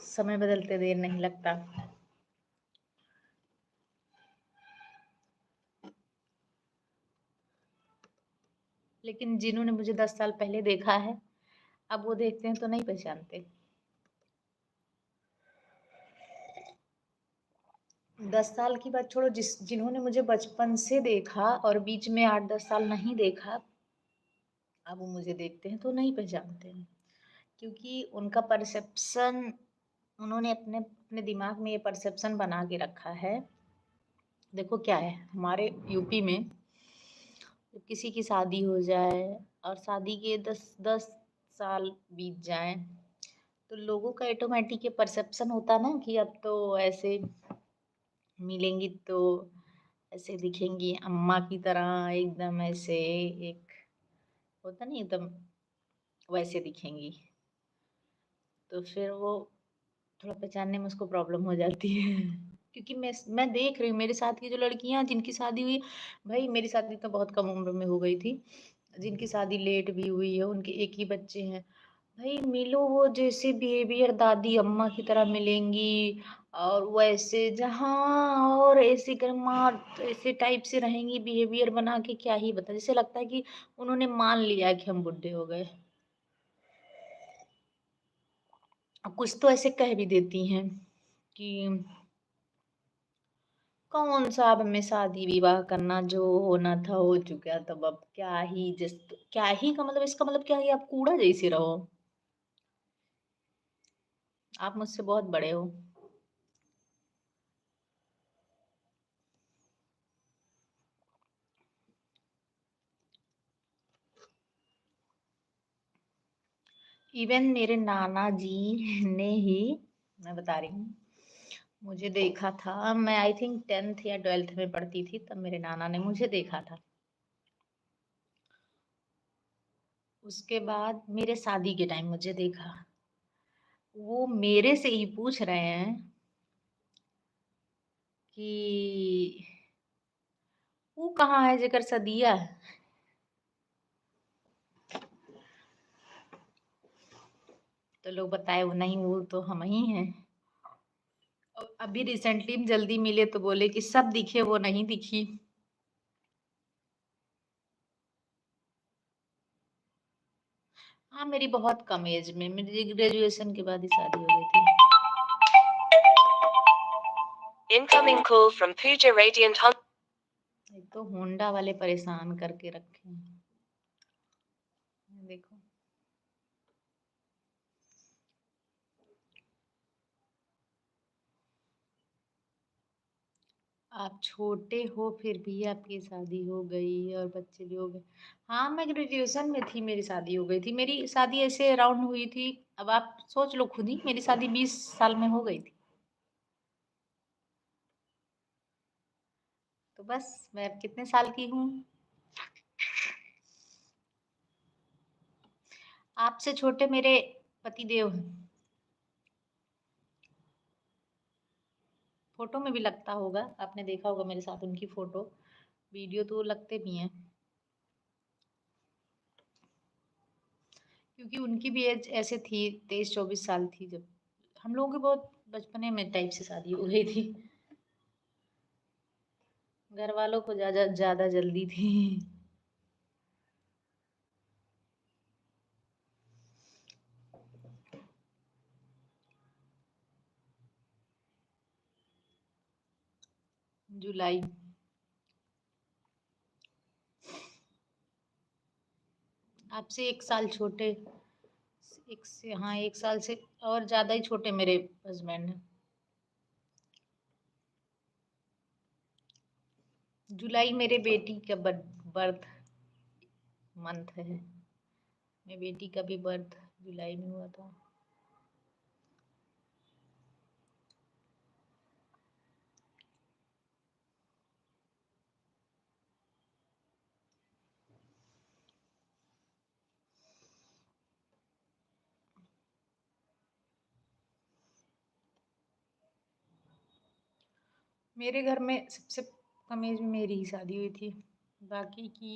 समय बदलते देर नहीं लगता। लेकिन जिन्होंने मुझे 10 साल पहले देखा है, अब वो देखते हैं तो नहीं पहचानते। 10 साल की बात छोड़ो, जिन्होंने मुझे बचपन से देखा और बीच में 8-10 साल नहीं देखा, अब वो मुझे देखते हैं तो नहीं पहचानते हैं। क्योंकि उनका परसेप्शन, उन्होंने अपने अपने दिमाग में ये परसेप्शन बना के रखा है। देखो क्या है, हमारे यूपी में जब किसी की शादी हो जाए और शादी के 10 साल बीत जाए, तो लोगों का ऑटोमेटिक ये परसेप्शन होता ना कि अब तो ऐसे मिलेंगी तो ऐसे दिखेंगी अम्मा की तरह, एकदम ऐसे एक होता नहीं एकदम वैसे दिखेंगी। तो फिर वो थोड़ा पहचानने में उसको प्रॉब्लम हो जाती है। क्योंकि मैं देख रही हूँ मेरे साथ की जो लड़कियां जिनकी शादी हुई, भाई मेरी शादी तो बहुत कम उम्र में हो गई थी, जिनकी शादी लेट भी हुई है उनके एक ही बच्चे हैं, भाई मिलो वो जैसे बिहेवियर दादी अम्मा की तरह मिलेंगी, और वैसे जहाँ और ऐसे गर्मा ऐसे टाइप से रहेंगी, बिहेवियर बना के क्या ही बता, जैसे लगता है कि उन्होंने मान लिया कि हम बुढ़े हो गए। कुछ तो ऐसे कह भी देती हैं कि कौन सा अब हमें शादी विवाह करना, जो होना था हो चुका, तब अब क्या ही, जिस क्या ही का मतलब, इसका मतलब क्या है, आप कूड़ा जैसे रहो, आप मुझसे बहुत बड़े हो। इवन मेरे नाना जी ने ही, मैं बता रही हूँ, मुझे देखा था, मैं आई थिंक 10th या 12th में पढ़ती थी, तब मेरे नाना ने मुझे देखा था। उसके बाद मेरे शादी के टाइम मुझे देखा, वो मेरे से ही पूछ रहे हैं कि वो कहाँ है जेकर सदिया। तो लोग बताए वो नहीं, वो तो हम ही हैं। अभी रिसेंटली जल्दी मिले तो बोले कि सब दिखे वो नहीं दिखी। हाँ, मेरी बहुत कम एज में, मेरी ग्रेजुएशन के बाद ही शादी हो गई थी। Incoming call from Pooja radiant. एक तो होंडा वाले परेशान करके रखे हैं, देखो। आप छोटे हो फिर भी आपकी शादी हो गई और बच्चे भी हो गए। हाँ, मैं ग्रेजुएशन में थी, मेरी शादी हो गई थी। मेरी शादी ऐसे अराउंड हुई थी, अब आप सोच लो खुद ही, मेरी शादी 20 साल में हो गई थी। तो बस मैं अब कितने साल की हूँ, आपसे छोटे मेरे पति देव हैं। फोटो में भी लगता होगा, आपने देखा होगा मेरे साथ उनकी फोटो वीडियो, तो लगते भी हैं। क्योंकि उनकी भी एज ऐसे थी, 23-24 साल थी, जब हम लोगों की बहुत बचपने में टाइप से शादी हो गई थी। घर वालों को ज्यादा ज्यादा जल्दी थी। जुलाई। आपसे 1 साल छोटे, एक से, हाँ 1 साल से और ज्यादा ही छोटे मेरे हस्बैंड हैं। जुलाई मेरे बेटी का बर्थ मंथ है, मेरी बेटी का भी बर्थ जुलाई में हुआ था। मेरे घर में सबसे कम एज में मेरी ही शादी हुई थी, बाकी की